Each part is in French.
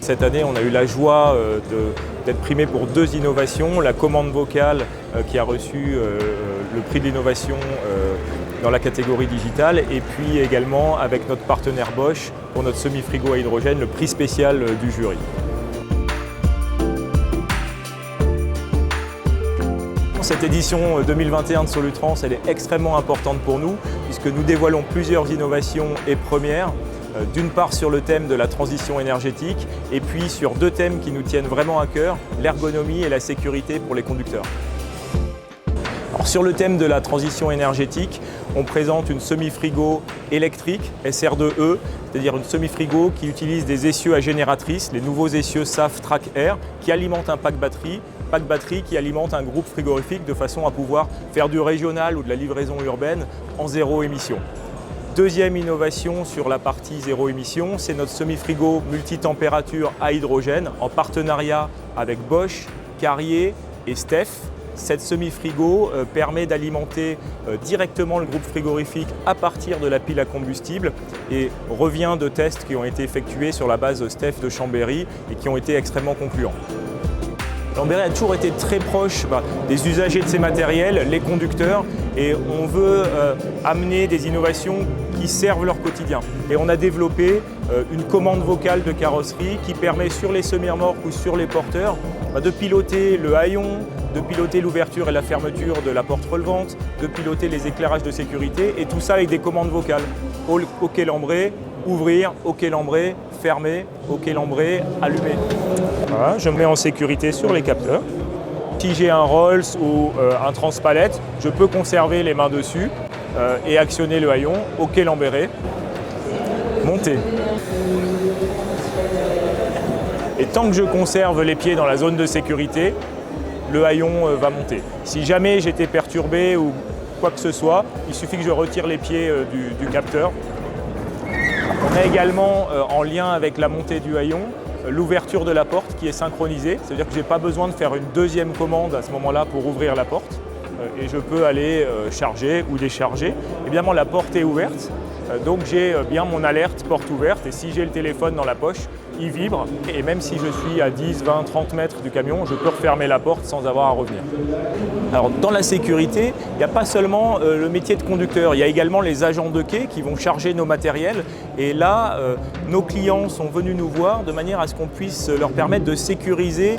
Cette année, on a eu la joie d'être primé pour 2 innovations. La commande vocale qui a reçu le prix de l'innovation dans la catégorie digitale, et puis également avec notre partenaire Bosch pour notre semi-frigo à hydrogène, le prix spécial du jury. Cette édition 2021 de Solutrans, elle est extrêmement importante pour nous puisque nous dévoilons plusieurs innovations et premières. D'une part sur le thème de la transition énergétique et puis sur 2 thèmes qui nous tiennent vraiment à cœur, l'ergonomie et la sécurité pour les conducteurs. Alors, sur le thème de la transition énergétique, on présente une semi-frigo électrique SR2E, c'est-à-dire une semi-frigo qui utilise des essieux à génératrice, les nouveaux essieux SAF Track Air, qui alimentent un pack batterie qui alimente un groupe frigorifique de façon à pouvoir faire du régional ou de la livraison urbaine en zéro émission. Deuxième innovation sur la partie zéro émission, c'est notre semi-frigo multitempérature à hydrogène en partenariat avec Bosch, Carrier et Stef. Cette semi-frigo permet d'alimenter directement le groupe frigorifique à partir de la pile à combustible et revient de tests qui ont été effectués sur la base Stef de Chambéry et qui ont été extrêmement concluants. Lamberet a toujours été très proche des usagers de ces matériels, les conducteurs, et on veut amener des innovations qui servent leur quotidien. Et on a développé une commande vocale de carrosserie qui permet sur les semi-remorques ou sur les porteurs de piloter le haillon, de piloter l'ouverture et la fermeture de la porte relevante, de piloter les éclairages de sécurité, et tout ça avec des commandes vocales. OK Lambret, ouvrir, OK Lambret, fermer, OK Lambret, allumer. Voilà, je me mets en sécurité sur les capteurs. Si j'ai un Rolls ou un transpalette, je peux conserver les mains dessus et actionner le haillon, OK Lamberet, monter. Et tant que je conserve les pieds dans la zone de sécurité, le haillon va monter. Si jamais j'étais perturbé ou quoi que ce soit, il suffit que je retire les pieds du capteur. On a également, en lien avec la montée du haillon, l'ouverture de la porte qui est synchronisée. C'est-à-dire que je n'ai pas besoin de faire une deuxième commande à ce moment-là pour ouvrir la porte. Et je peux aller charger ou décharger. Évidemment, la porte est ouverte. Donc j'ai bien mon alerte porte ouverte. Et si j'ai le téléphone dans la poche, il vibre. Et même si je suis à 10, 20, 30 mètres du camion, je peux refermer la porte sans avoir à revenir. Alors dans la sécurité, il n'y a pas seulement le métier de conducteur, il y a également les agents de quai qui vont charger nos matériels. Et là, nos clients sont venus nous voir de manière à ce qu'on puisse leur permettre de sécuriser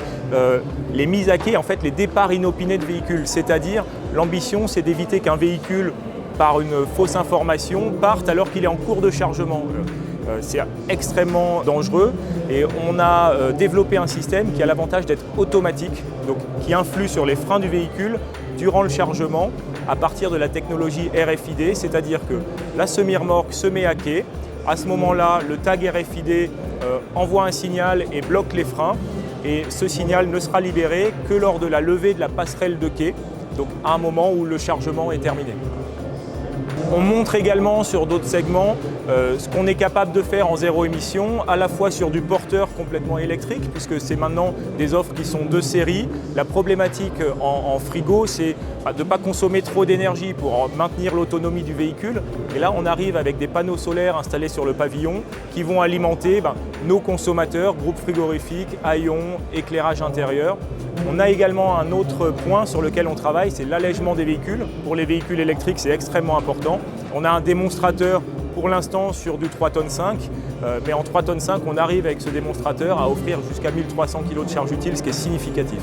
les mises à quai, en fait les départs inopinés de véhicules. C'est-à-dire, l'ambition, c'est d'éviter qu'un véhicule, par une fausse information, parte alors qu'il est en cours de chargement. C'est extrêmement dangereux et on a développé un système qui a l'avantage d'être automatique, donc qui influe sur les freins du véhicule durant le chargement à partir de la technologie RFID, c'est-à-dire que la semi-remorque se met à quai. À ce moment-là, le tag RFID envoie un signal et bloque les freins, et ce signal ne sera libéré que lors de la levée de la passerelle de quai, donc à un moment où le chargement est terminé. On montre également sur d'autres segments ce qu'on est capable de faire en zéro émission, à la fois sur du porteur complètement électrique, puisque c'est maintenant des offres qui sont de série. La problématique en frigo, c'est de ne pas consommer trop d'énergie pour maintenir l'autonomie du véhicule. Et là, on arrive avec des panneaux solaires installés sur le pavillon qui vont alimenter nos consommateurs, groupe frigorifique, haillons, éclairage intérieur. On a également un autre point sur lequel on travaille, c'est l'allègement des véhicules. Pour les véhicules électriques, c'est extrêmement important. On a un démonstrateur pour l'instant sur du 3,5 tonnes, mais en 3,5 tonnes, on arrive avec ce démonstrateur à offrir jusqu'à 1300 kg de charge utile, ce qui est significatif.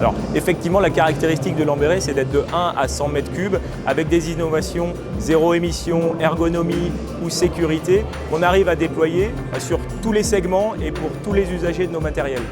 Alors effectivement, la caractéristique de Lamberet, c'est d'être de 1 à 100 mètres cubes avec des innovations zéro émission, ergonomie ou sécurité qu'on arrive à déployer sur tous les segments et pour tous les usagers de nos matériels.